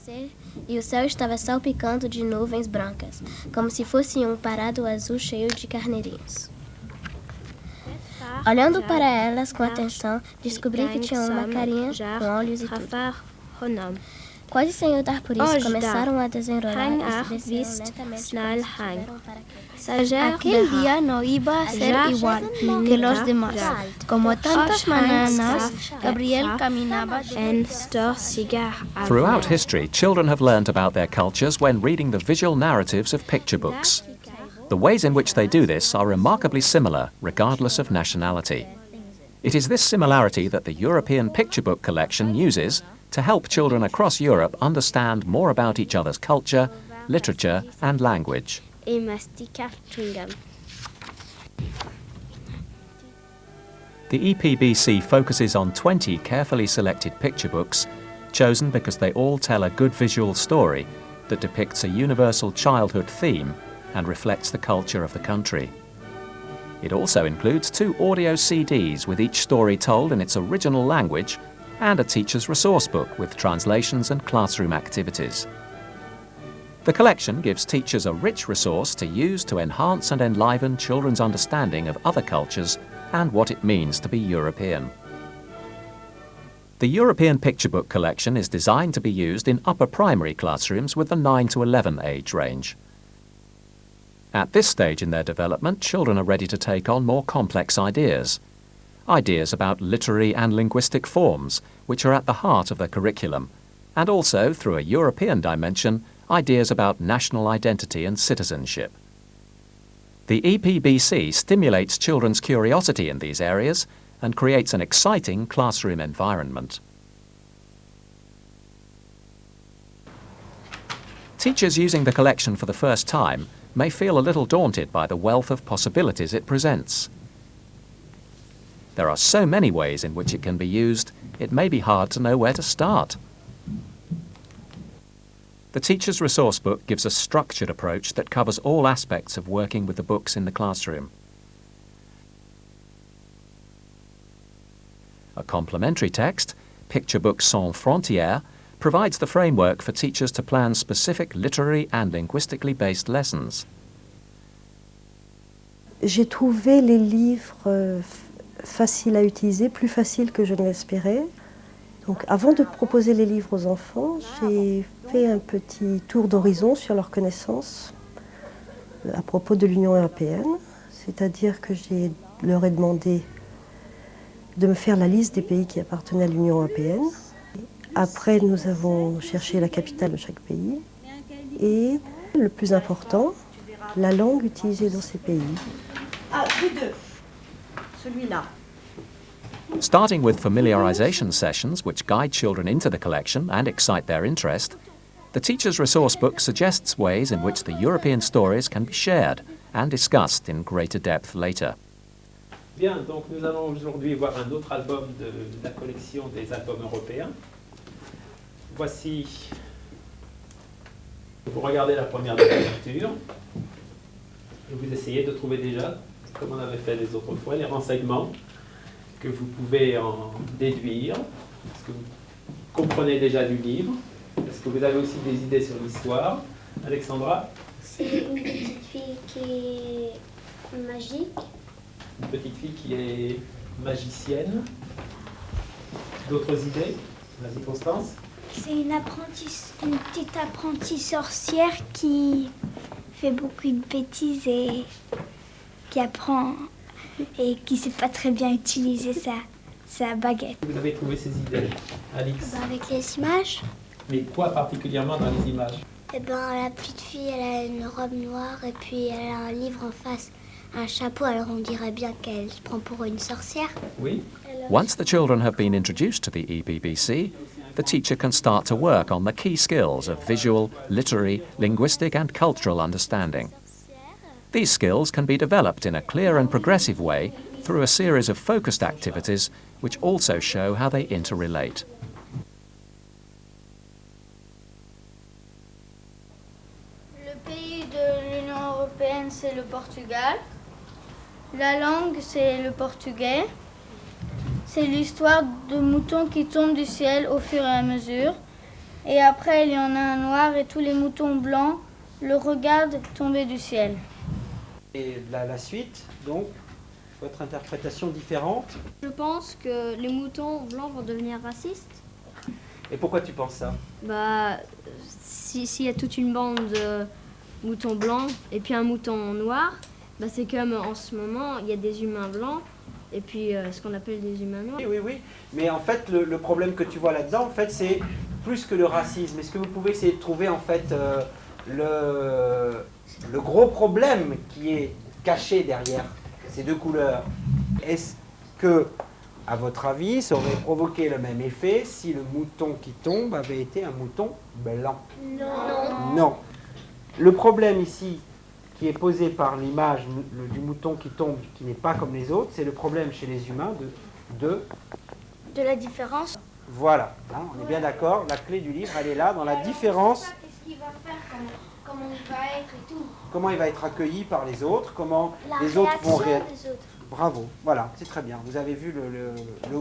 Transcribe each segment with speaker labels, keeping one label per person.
Speaker 1: amanhecer e o céu estava salpicando de nuvens brancas, como se fosse um parado azul cheio de carneirinhos. Olhando para elas com atenção, descobri que tinham uma carinha com olhos e tudo. Quase sem eu dar por isso, começaram a desenrolar e se desceram lentamente como se tiveram paraquedas.
Speaker 2: Aquel día no iba a ser igual que los demás. Como tantas mañanas, Gabriel caminaba
Speaker 3: Throughout history, children have learnt about their cultures when reading the visual narratives of picture books. The ways in which they do this are remarkably similar, regardless of nationality. It is this similarity that the European Picture Book Collection uses to help children across Europe understand more about each other's culture, literature and language. The EPBC focuses on 20 carefully selected picture books, chosen because they all tell a good visual story that depicts a universal childhood theme and reflects the culture of the country. It also includes 2 audio CDs with each story told in its original language and a teacher's resource book with translations and classroom activities. The collection gives teachers a rich resource to use to enhance and enliven children's understanding of other cultures and what it means to be European. The European Picture Book Collection is designed to be used in upper primary classrooms with the 9 to 11 age range. At this stage in their development, children are ready to take on more complex ideas about literary and linguistic forms, which are at the heart of the curriculum, and also, through a European dimension, ideas about national identity and citizenship. The EPBC stimulates children's curiosity in these areas and creates an exciting classroom environment. Teachers using the collection for the first time may feel a little daunted by the wealth of possibilities it presents. There are so many ways in which it can be used, it may be hard to know where to start. The Teacher's Resource Book gives a structured approach that covers all aspects of working with the books in the classroom. A complementary text, Picture Book Sans Frontières, provides the framework for teachers to plan specific literary and linguistically based lessons.
Speaker 4: J'ai trouvé les livres faciles à utiliser, plus faciles que je ne l'espérais. Donc, avant de proposer les livres aux enfants, j'ai fait un petit tour d'horizon sur leurs connaissances à propos de l'Union européenne, c'est-à-dire que je leur ai demandé de me faire la liste des pays qui appartenaient à l'Union européenne. Après, nous avons cherché la capitale de chaque pays et, le plus important, la langue utilisée dans ces pays.
Speaker 2: Ah, vous deux. Celui-là.
Speaker 3: Starting with familiarization sessions which guide children into the collection and excite their interest, the Teacher's Resource Book suggests ways in which the European stories can be shared and discussed in greater depth later.
Speaker 5: Bien, donc nous allons aujourd'hui voir un autre album de la collection des albums européens. Voici, vous regardez la première de la lecture et vous essayez de trouver déjà, comme on avait fait les autres fois, les renseignements que vous pouvez en déduire. Est-ce que vous comprenez déjà du livre? Est-ce que vous avez aussi des idées sur l'histoire? Alexandra?
Speaker 1: C'est une petite fille qui est magique.
Speaker 5: Une petite fille qui est magicienne. D'autres idées? Vas-y, Constance.
Speaker 6: C'est une petite apprentie sorcière qui fait beaucoup de bêtises et qui apprend et qui ne sait pas très bien utiliser sa baguette.
Speaker 5: Vous avez trouvé ces idées, Alix?
Speaker 1: Avec les images.
Speaker 5: Mais quoi particulièrement dans les images?
Speaker 1: La petite fille, elle a une robe noire et puis elle a un livre en face, un chapeau, alors on dirait bien qu'elle se prend pour une sorcière.
Speaker 5: Oui.
Speaker 3: Once the children have been introduced to the EPBC, the teacher can start to work on the key skills of visual, literary, linguistic and cultural understanding. These skills can be developed in a clear and progressive way through a series of focused activities which also show how they interrelate.
Speaker 2: Le pays de l'Union européenne, c'est le Portugal. La langue, c'est le portugais. C'est l'histoire de moutons qui tombent du ciel au fur et à mesure. Et après, il y en a un noir et tous les moutons blancs le regardent tomber du ciel.
Speaker 7: Et la suite, donc, votre interprétation différente.
Speaker 1: Je pense que les moutons blancs vont devenir racistes.
Speaker 7: Et pourquoi tu penses ça?
Speaker 1: Bah, s'il y a toute une bande de moutons blancs et puis un mouton noir, bah c'est comme en ce moment, il y a des humains blancs et puis ce qu'on appelle des humains noirs.
Speaker 7: Oui, oui. Mais en fait, le problème que tu vois là-dedans, en fait, c'est plus que le racisme. Est-ce que vous pouvez essayer de trouver, en fait, le gros problème qui est caché derrière ces deux couleurs? Est-ce que, à votre avis, ça aurait provoqué le même effet si le mouton qui tombe avait été un mouton blanc?
Speaker 2: Non.
Speaker 7: Non. Le problème ici, qui est posé par l'image du mouton qui tombe, qui n'est pas comme les autres, c'est le problème chez les humains de
Speaker 2: la différence.
Speaker 7: Voilà, hein, on est bien d'accord, la clé du livre, elle est là, dans la différence.
Speaker 2: Qu'est-ce qu'il va faire, comment il va être et tout.
Speaker 7: Comment il va être accueilli par les autres, comment les autres vont réagir. Bravo, voilà, c'est très bien. Vous avez vu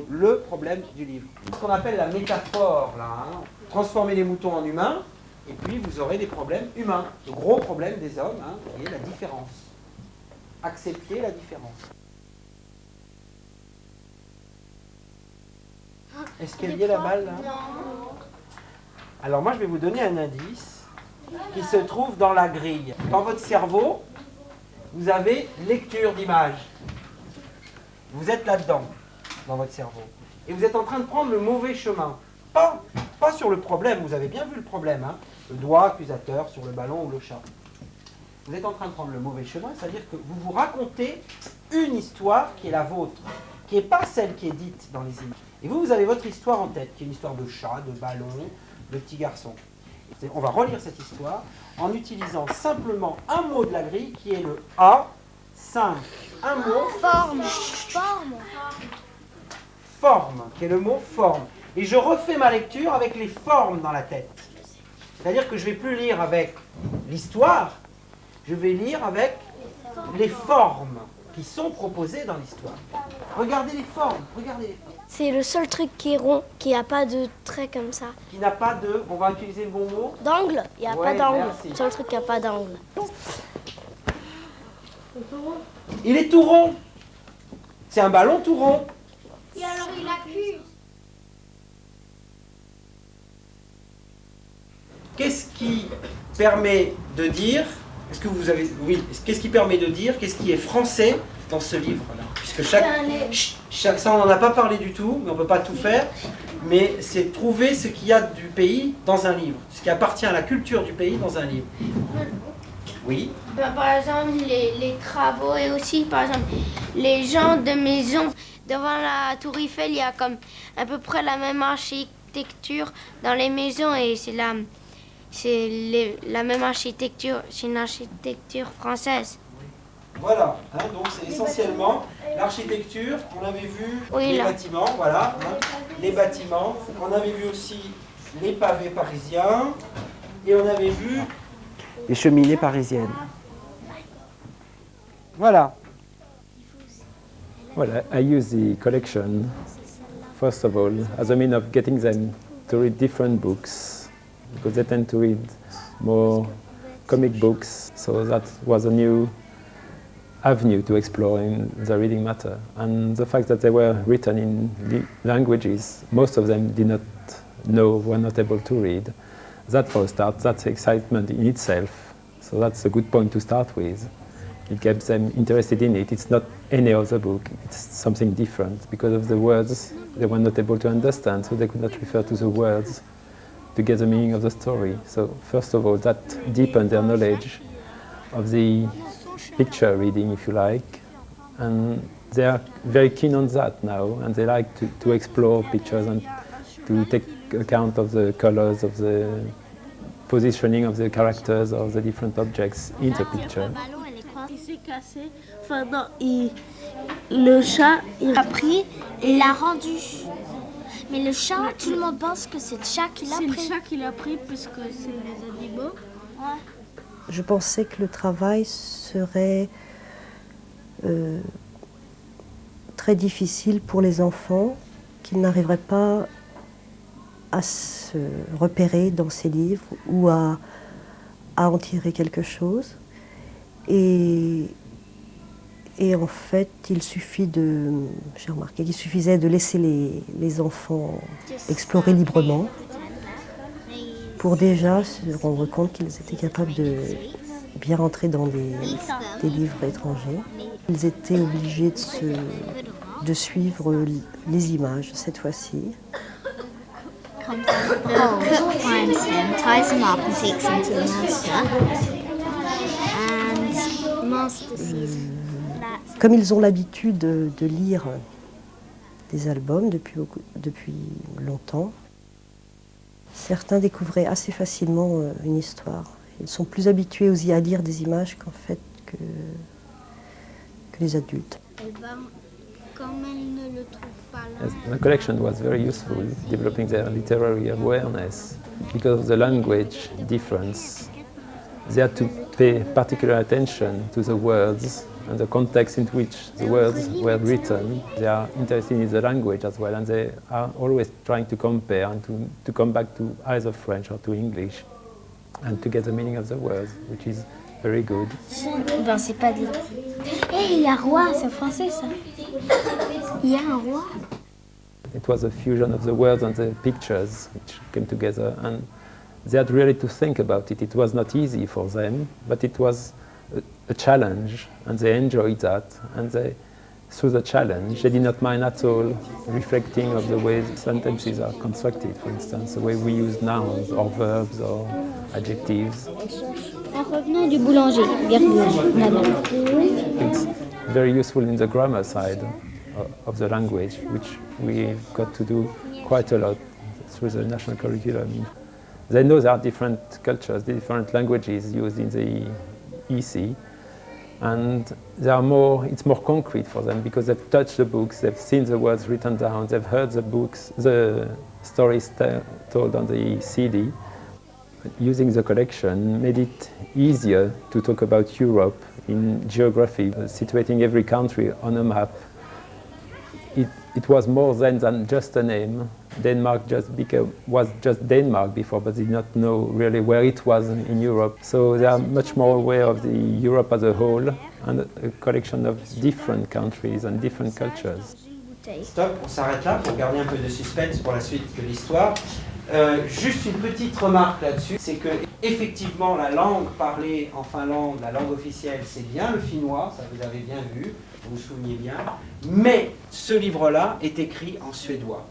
Speaker 7: le problème du livre. Ce qu'on appelle la métaphore, là, hein. Transformer les moutons en humains, et puis vous aurez des problèmes humains. Le gros problème des hommes, hein, qui est la différence. Accepter la différence. Est-ce qu'elle y est la balle, là?
Speaker 2: Non.
Speaker 7: Alors moi, je vais vous donner un indice qui se trouve dans la grille. Dans votre cerveau, vous avez lecture d'images. Vous êtes là-dedans, dans votre cerveau. Et vous êtes en train de prendre le mauvais chemin. Pas sur le problème, vous avez bien vu le problème, hein, le doigt accusateur sur le ballon ou le chat. Vous êtes en train de prendre le mauvais chemin, c'est-à-dire que vous vous racontez une histoire qui est la vôtre, qui n'est pas celle qui est dite dans les images. Et vous avez votre histoire en tête, qui est une histoire de chat, de ballon, de petit garçon. On va relire cette histoire en utilisant simplement un mot de la grille qui est le A5. Un mot.
Speaker 2: Forme.
Speaker 7: Forme, qui est le mot forme. Et je refais ma lecture avec les formes dans la tête. C'est-à-dire que je ne vais plus lire avec l'histoire, je vais lire avec les formes qui sont proposées dans l'histoire. Regardez les formes, regardez les formes.
Speaker 8: C'est le seul truc qui est rond, qui n'a pas de trait comme ça.
Speaker 7: Qui n'a pas de, on va utiliser le bon mot.
Speaker 8: D'angle, il n'y a
Speaker 7: Ouais,
Speaker 8: pas d'angle.
Speaker 7: merci.
Speaker 8: Le seul truc qui n'a pas d'angle.
Speaker 7: Il est tout rond. C'est un ballon tout rond.
Speaker 2: Et alors il accuse.
Speaker 7: Qu'est-ce qui permet de dire, est-ce que vous avez, oui, qu'est-ce qui permet de dire, qu'est-ce qui est français dans ce livre-là? Puisque chaque, ça on n'en a pas parlé du tout, mais on ne peut pas tout faire, mais c'est trouver ce qu'il y a du pays dans un livre, ce qui appartient à la culture du pays dans un livre. Oui.
Speaker 2: Ben, par exemple, les travaux et aussi, par exemple, les gens de maison. Devant la tour Eiffel, il y a comme à peu près la même architecture dans les maisons et c'est la même architecture, c'est une architecture française.
Speaker 7: Voilà, hein, donc c'est essentiellement l'architecture, on avait vu
Speaker 2: Oui,
Speaker 7: les
Speaker 2: là.
Speaker 7: bâtiments, voilà, hein, les bâtiments, on avait vu aussi les pavés parisiens et on avait vu les cheminées parisiennes. Voilà.
Speaker 5: Well, I use the collection, first of all, as a means of getting them to read different books, because they tend to read more comic books, so that was a new avenue to explore in the reading matter. And the fact that they were written in languages most of them did not know, were not able to read, that for a start, that's excitement in itself, so that's a good point to start with. It gets them interested in it. It's not any other book, it's something different. Because of the words, they were not able to understand, so they could not refer to the words to get the meaning of the story. So first of all, that deepened their knowledge of the picture reading, if you like. And they are very keen on that now, and they like to explore pictures and to take account of the colors, of the positioning of the characters, of the different objects in the picture.
Speaker 9: Il s'est cassé. Enfin, non, le chat, il a pris et
Speaker 8: Il l'a rendu. Mais le chat, tout le monde pense que c'est le chat qui l'a pris.
Speaker 9: c'est le chat qui l'a pris parce que c'est les animaux.
Speaker 8: Ouais.
Speaker 4: Je pensais que le travail serait très difficile pour les enfants, qu'ils n'arriveraient pas à se repérer dans ces livres ou à en tirer quelque chose. Et en fait, j'ai remarqué qu'il suffisait de laisser les enfants explorer librement pour déjà se rendre compte qu'ils étaient capables de bien rentrer dans des livres étrangers. Ils étaient obligés de suivre les images cette fois-ci.
Speaker 8: Finds him, ties him up and takes him to the master. And master sees him.
Speaker 4: Comme ils ont l'habitude de lire des albums depuis longtemps, certains découvraient assez facilement une histoire. Ils sont plus habitués aussi à lire des images qu'en fait que les adultes.
Speaker 5: Yes, the collection was very useful developing their literary awareness because of the language difference. They had to pay particular attention to the words and the context in which the words were written. They are interested in the language as well, and they are always trying to compare and to come back to either French or to English and to get the meaning of the words, which is very good.
Speaker 8: Ben c'est pas des... il y a roi, c'est français ça. Il y a un roi.
Speaker 5: It was a fusion of the words and the pictures which came together, and they had really to think about it. It was not easy for them, but it was a challenge, and they enjoyed that. And through the challenge, they did not mind at all reflecting of the way sentences are constructed, for instance, the way we use nouns or verbs or adjectives.
Speaker 8: En revenant du boulanger, virgule,
Speaker 5: It's very useful in the grammar side of the language, which we got to do quite a lot through the national curriculum. They know there are different cultures, different languages used in the EC, and it's more concrete for them because they've touched the books, they've seen the words written down, they've heard the stories told on the CD. Using the collection made it easier to talk about Europe in geography, situating every country on a map. It was more than just a name. Denmark was just Denmark before, but did not know really where it was in Europe. So they are much more aware of the Europe as a whole and a collection of different countries and different cultures.
Speaker 7: Stop, on s'arrête là pour garder un peu de suspense pour la suite de l'histoire. Juste une petite remarque là-dessus, c'est que effectivement la langue parlée en Finlande, la langue officielle, c'est bien le finnois, ça vous avez bien vu, vous vous souveniez bien, mais ce livre-là est écrit en suédois.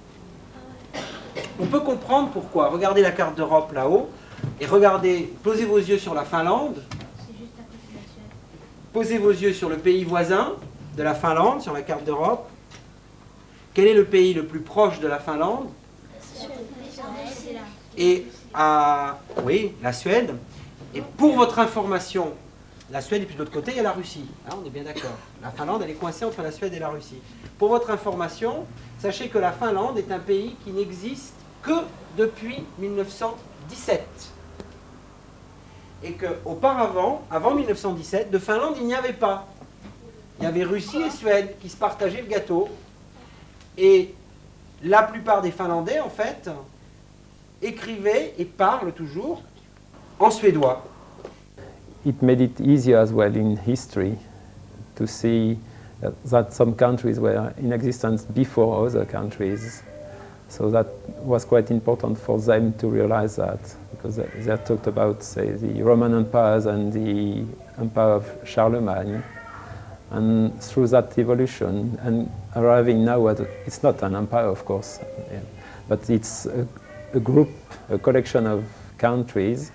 Speaker 7: On peut comprendre pourquoi. Regardez la carte d'Europe là-haut, et regardez, posez vos yeux sur la Finlande, posez vos yeux sur le pays voisin de la Finlande, sur la carte d'Europe. Quel est le pays le plus proche de la Finlande ? Et oui, la Suède. Et pour votre information, la Suède et puis de l'autre côté, il y a la Russie. Hein, on est bien d'accord. La Finlande, elle est coincée entre la Suède et la Russie. Pour votre information, sachez que la Finlande est un pays qui n'existe que depuis 1917. Et qu'auparavant, avant 1917, de Finlande, il n'y avait pas. Il y avait Russie et Suède qui se partageaient le gâteau. Et la plupart des Finlandais, en fait, écrivaient et parlent toujours en suédois.
Speaker 5: It made it easier as well in history to see that some countries were in existence before other countries. So that was quite important for them to realize that, because they talked about, say, the Roman empires and the empire of Charlemagne. And through that evolution, and arriving now at, it's not an empire, of course, yeah, but it's a group, a collection of countries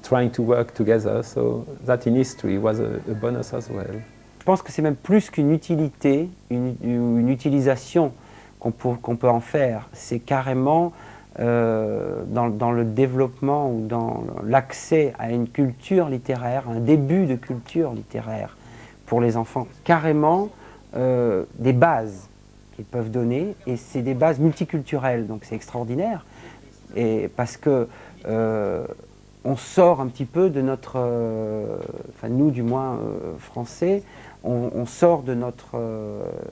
Speaker 5: trying to work together, so that in history was a bonus as well.
Speaker 7: Je pense que c'est même plus qu'une utilité, une utilisation qu'on peut en faire. C'est carrément dans le développement ou dans l'accès à une culture littéraire, un début de culture littéraire pour les enfants. Carrément des bases qu'ils peuvent donner, et c'est des bases multiculturelles, donc c'est extraordinaire. Et parce que on sort un petit peu de notre, enfin nous du moins français, on sort de notre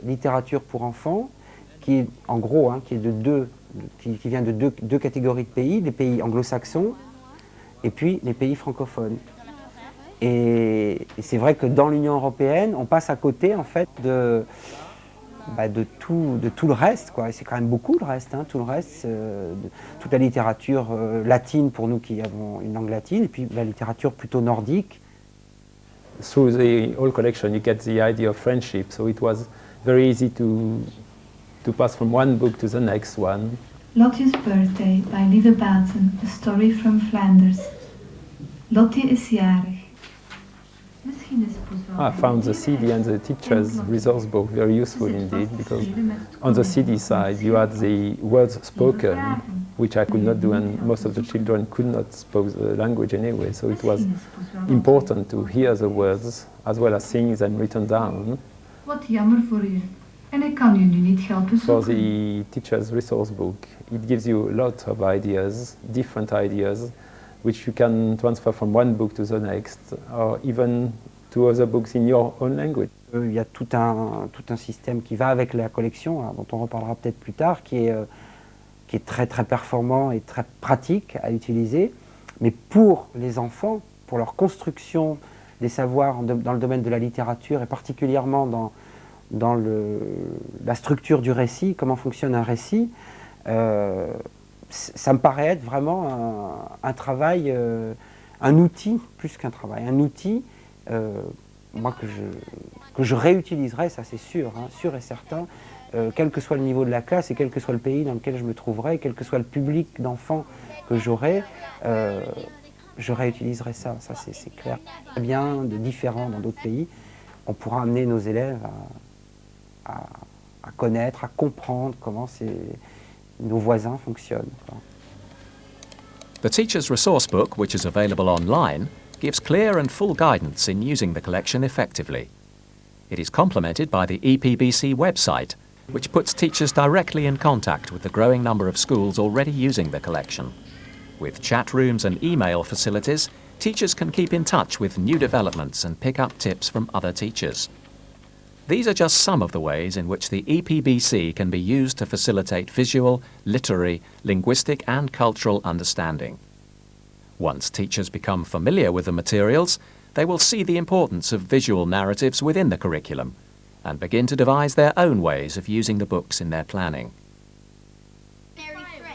Speaker 7: littérature pour enfants qui est en gros, hein, qui vient de deux catégories de pays, les pays anglo-saxons et puis les pays francophones. Et c'est vrai que dans l'Union européenne, on passe à côté en fait de tout le reste, quoi. Et c'est quand même beaucoup le reste, hein, tout le reste, toute la littérature latine pour nous qui avons une langue latine, et puis la littérature plutôt nordique.
Speaker 5: Through the whole collection, you get the idea of friendship, so it was very easy to pass from one book to the next one.
Speaker 10: Lottie's Birthday by Lieve Baten, a story from Flanders. Lottie is jarig.
Speaker 5: I found the CD and the teacher's resource book very useful indeed, because on the CD side you had the words spoken, which I could not do, and most of the children could not speak the language anyway, so it was important to hear the words as well as seeing them written down.
Speaker 10: Wat jammer voor u. En ik kan u nu niet helpen
Speaker 5: For
Speaker 10: zoeken.
Speaker 5: the teacher's resource book, it gives you a lot of ideas, different ideas, which you can transfer from one book to the next, or even to other books in your own language.
Speaker 7: Il y a tout un système qui va avec la collection, hein, dont on reparlera peut-être plus tard, qui est très très performant et très pratique à utiliser. Mais pour les enfants, pour leur construction des savoirs dans le domaine de la littérature, et particulièrement dans la structure du récit, comment fonctionne un récit, ça me paraît être vraiment un travail, un outil, plus qu'un travail, un outil, moi que je réutiliserai, ça c'est sûr, hein, sûr et certain, quel que soit le niveau de la classe et quel que soit le pays dans lequel je me trouverai, quel que soit le public d'enfants que j'aurai, je réutiliserai ça c'est clair. Bien de différent dans d'autres pays, on pourra amener nos élèves à connaître, à comprendre comment nos voisins fonctionnent.
Speaker 3: The Teacher's Resource Book, which is available online, gives clear and full guidance in using the collection effectively. It is complemented by the EPBC website, which puts teachers directly in contact with the growing number of schools already using the collection. With chat rooms and email facilities, teachers can keep in touch with new developments and pick up tips from other teachers. These are just some of the ways in which the EPBC can be used to facilitate visual, literary, linguistic and cultural understanding. Once teachers become familiar with the materials, they will see the importance of visual narratives within the curriculum and begin to devise their own ways of using the books in their planning.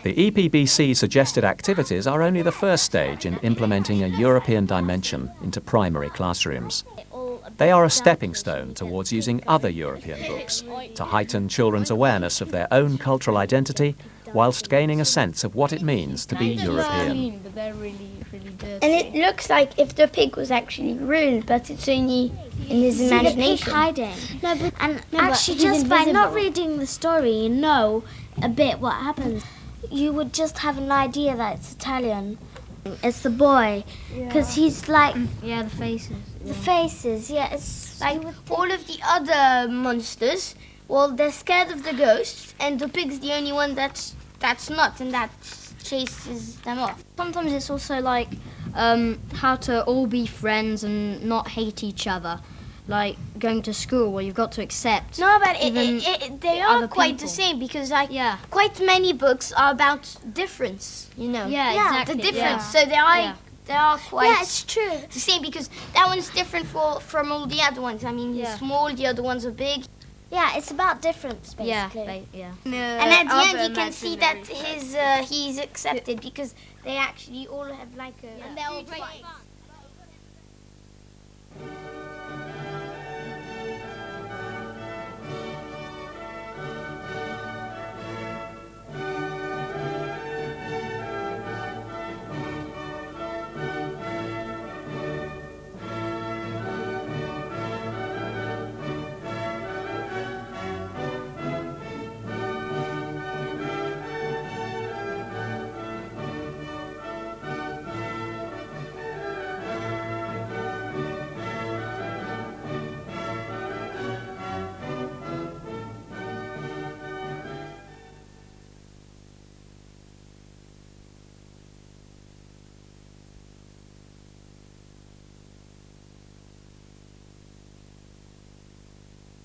Speaker 3: The EPBC suggested activities are only the first stage in implementing a European dimension into primary classrooms. They are a stepping stone towards using other European books to heighten children's awareness of their own cultural identity whilst gaining a sense of what it means to be European.
Speaker 2: And it looks like if the pig was actually real, but it's only in his imagination.
Speaker 8: The pig hiding. Actually, just by not reading the story, you know a bit what happens. You would just have an idea that it's Italian. It's the boy, because he's like...
Speaker 1: Yeah, the faces.
Speaker 8: The faces, yeah. It's
Speaker 2: Like all of the other monsters, well, they're scared of the ghosts, and the pig's the only one that's not, and that chases them off.
Speaker 1: Sometimes it's also like how to all be friends and not hate each other. Like going to school where you've got to accept.
Speaker 2: No, but they are
Speaker 1: other
Speaker 2: quite
Speaker 1: people.
Speaker 2: the same, because quite many books are about difference, you know.
Speaker 1: Yeah, exactly.
Speaker 2: The difference.
Speaker 1: Yeah.
Speaker 2: So they are quite
Speaker 8: yeah, it's true.
Speaker 2: the same, because that one's different from all the other ones. I mean, he's small, the other ones are big.
Speaker 8: Yeah, it's about difference, basically.
Speaker 1: Yeah.
Speaker 2: And at the end, you can see that he's accepted, because they actually all have like a... And they're all quite